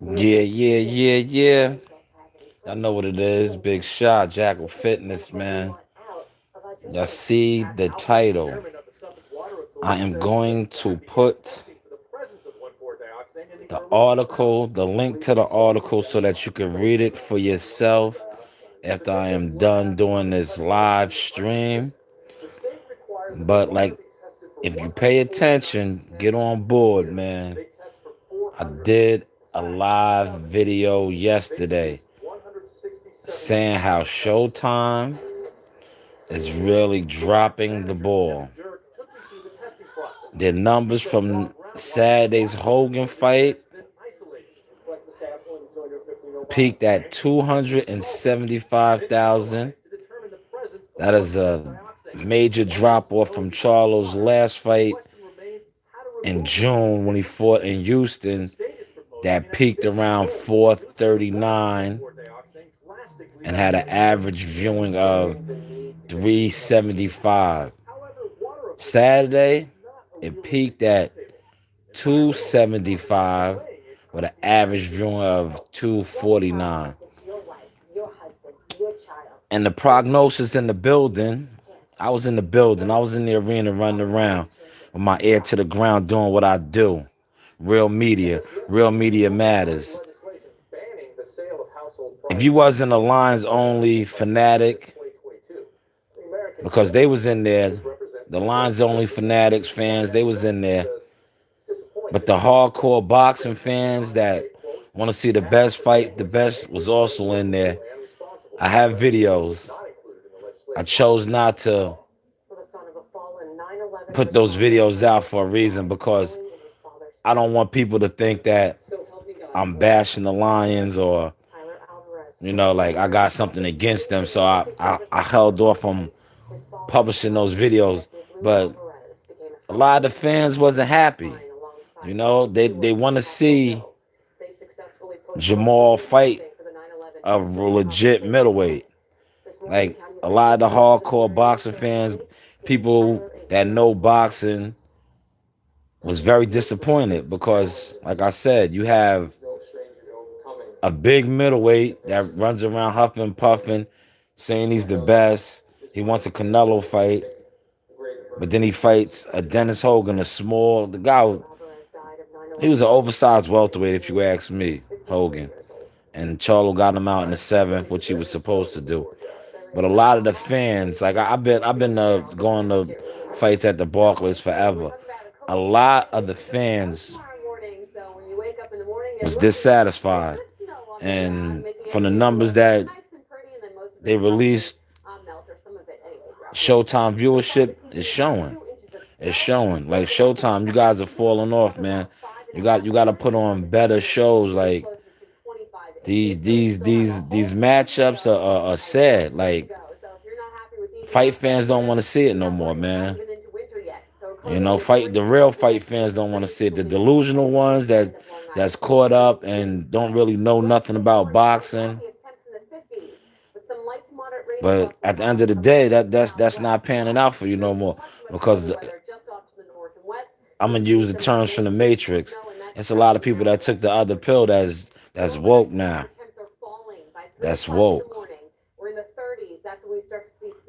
Yeah. I know what it is. Big shot, Jackal Fitness, man. Y'all see the title. I am going to put the article, the link to the article, so that you can read it for yourself after I am done doing this live stream. But like, if you pay attention, get on board, man. I did a live video yesterday saying how Showtime is really dropping the ball. Their numbers from Saturday's Hogan fight peaked at 275,000. That is a major drop off from Charlo's last fight in June when he fought in Houston. That peaked around 439 and had an average viewing of 375. Saturday, it peaked at 275 with an average viewing of 249. And the prognosis in the building, I was in the building. I was in the arena running around with my ear to the ground doing what I do. Real media matters. If you wasn't a Lions only fanatic, because they was in there, the Lions only fanatics fans, they was in there. But the hardcore boxing fans that want to see the best fight, the best was also in there. I have videos. I chose not to put those videos out for a reason, because I don't want people to think that I'm bashing the Lions or, like I got something against them. So I held off from publishing those videos. But a lot of the fans wasn't happy. They want to see Jamal fight a legit middleweight. Like a lot of the hardcore boxing fans, people that know boxing, was very disappointed because, like I said, you have a big middleweight that runs around huffing and puffing, saying he's the best. He wants a Canelo fight, but then he fights a Dennis Hogan, the guy. He was an oversized welterweight, if you ask me, Hogan. And Charlo got him out in the 7th, which he was supposed to do. But a lot of the fans, like I've been going to fights at the Barclays forever. A lot of the fans was dissatisfied, and from the numbers that they released, Showtime viewership is showing. It's showing. Like Showtime, you guys are falling off, man. You got to put on better shows. Like these matchups are sad. Like fight fans don't want to see it no more, man. The real fight fans don't want to see it. The delusional ones that's caught up and don't really know nothing about boxing. But at the end of the day, that's not panning out for you no more, because I'm gonna use the terms from the Matrix. It's a lot of people that took the other pill that's woke now. That's woke.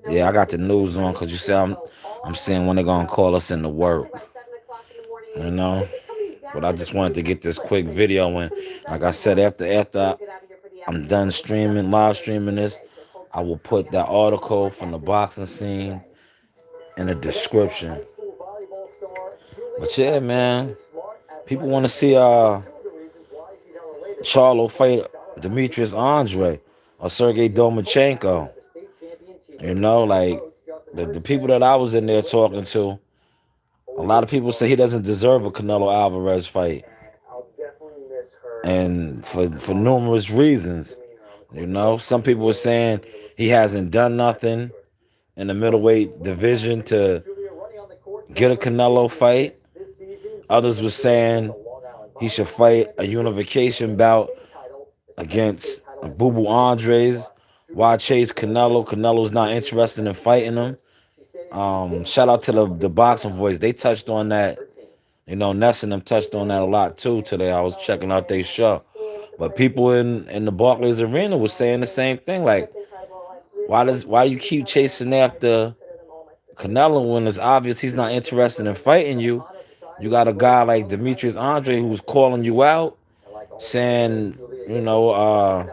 Yeah, I got the news on because you see I'm seeing when they're gonna call us into work. But I just wanted to get this quick video in. Like I said, after I'm done live streaming this, I will put that article from the boxing scene in the description. But yeah, man, people want to see Charlo fight Demetrius Andre or Sergey Domachenko. Like the people that I was in there talking to, a lot of people say he doesn't deserve a Canelo Alvarez fight, and for numerous reasons. Some people were saying he hasn't done nothing in the middleweight division to get a Canelo fight. Others were saying he should fight a unification bout against Boo Boo Andres. Why chase Canelo? Canelo's not interested in fighting him. Shout out to the Boxing Voice. They touched on that Ness and them touched on that a lot too today. I was checking out their show. But people in the Barclays Arena was saying the same thing. Like, why you keep chasing after Canelo when it's obvious he's not interested in fighting you? You got a guy like Demetrius Andre who's calling you out, saying, you know,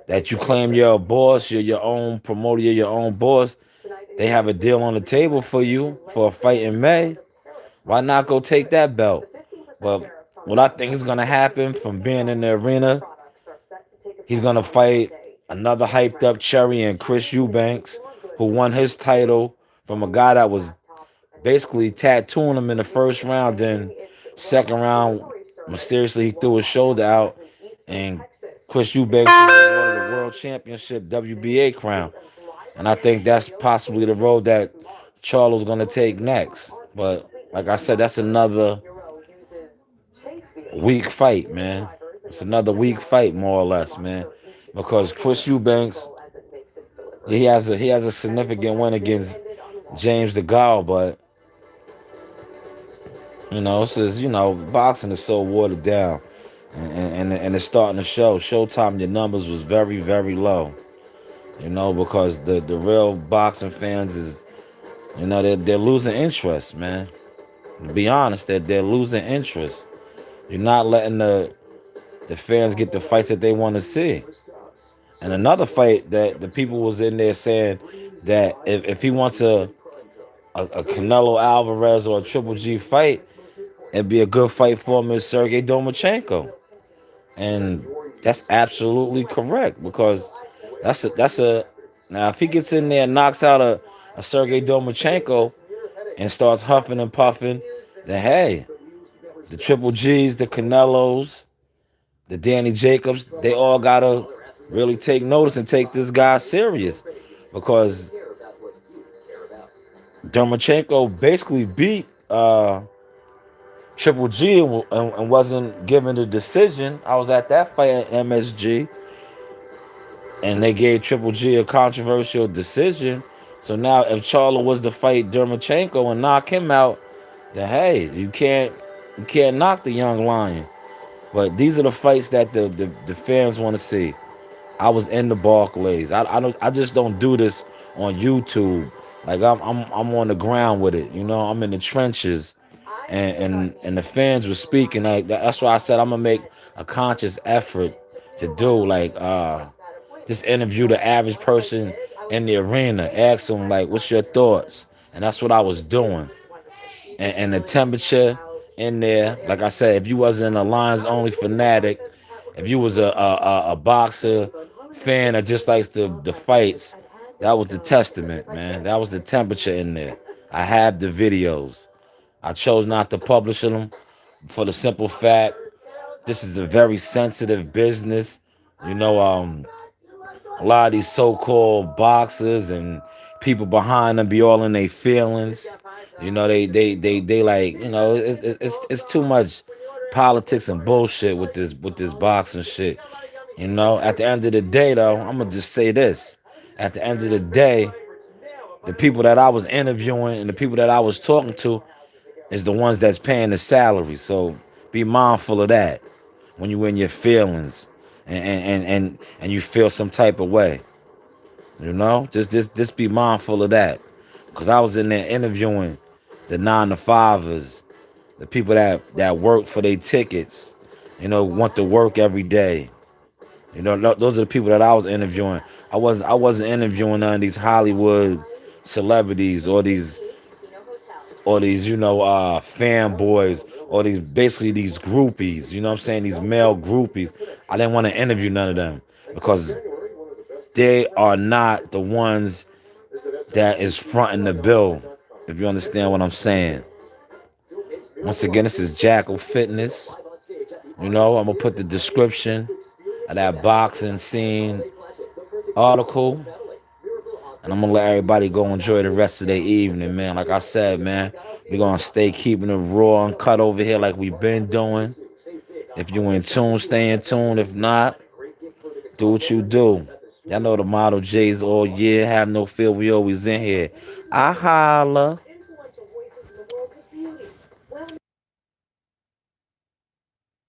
that you claim you're a boss, you're your own promoter, you're your own boss. They have a deal on the table for you for a fight in May. Why not go take that belt? But what I think is gonna happen from being in the arena, he's gonna fight another hyped up cherry and Chris Eubanks, who won his title from a guy that was basically tattooing him in the first round. Then second round, mysteriously he threw his shoulder out, and Chris Eubanks was awarded the world championship WBA crown. And I think that's possibly the road that Charlo's gonna take next. But like I said, that's another weak fight, man. It's another weak fight, more or less, man. Because Chris Eubanks, he has a significant win against James DeGaulle, but it's just, boxing is so watered down, and it's starting to show. Showtime, your numbers was very, very low. Because the real boxing fans is, they're losing interest, man. To be honest, they're losing interest. You're not letting the fans get the fights that they want to see. And another fight that the people was in there saying that if he wants a Canelo Alvarez or a Triple G fight, it'd be a good fight for him is Sergey Domachenko. And that's absolutely correct, because that's a now if he gets in there and knocks out a Sergey Domachenko and starts huffing and puffing, then hey, the Triple G's, the Canelos, the Danny Jacobs, they all gotta really take notice and take this guy serious, because Domachenko basically beat Triple G and wasn't given the decision. I was at that fight at MSG, and they gave Triple G a controversial decision. So now, if Charlo was to fight Domachenko and knock him out, then hey, you can't knock the young lion. But these are the fights that the fans want to see. I was in the Barclays. I just don't do this on YouTube. Like I'm on the ground with it. I'm in the trenches, and the fans were speaking. Like that's why I said I'm gonna make a conscious effort to do like just interview the average person in the arena, ask them like, "What's your thoughts?" And that's what I was doing. And the temperature in there, like I said, if you wasn't a lines only fanatic, if you was a boxer fan that just likes the fights, that was the testament, man. That was the temperature in there. I have the videos. I chose not to publish them for the simple fact this is a very sensitive business. You know, a lot of these so-called boxers and people behind them be all in their feelings. They like, it's too much politics and bullshit with this boxing shit. At the end of the day, though, I'm gonna just say this. At the end of the day, the people that I was interviewing and the people that I was talking to is the ones that's paying the salary. So be mindful of that when you in your feelings and you feel some type of way. Just be mindful of that. Cause I was in there interviewing the 9 to 5ers, the people that work for their tickets, want to work every day. Those are the people that I was interviewing. I wasn't interviewing none of these Hollywood celebrities or these fanboys, or these basically these groupies. You know what I'm saying? These male groupies. I didn't want to interview none of them because they are not the ones that is fronting the bill. If you understand what I'm saying. Once again, this is Jackal Fitness. I'm gonna put the description of that boxing scene article, and I'm gonna let everybody go enjoy the rest of their evening, man. Like I said, man, we're gonna stay keeping it raw and cut over here like we've been doing. If you in tune, stay in tune. If not, do what you do. Y'all know the motto, J's all year. Have no fear, we always in here. I holla.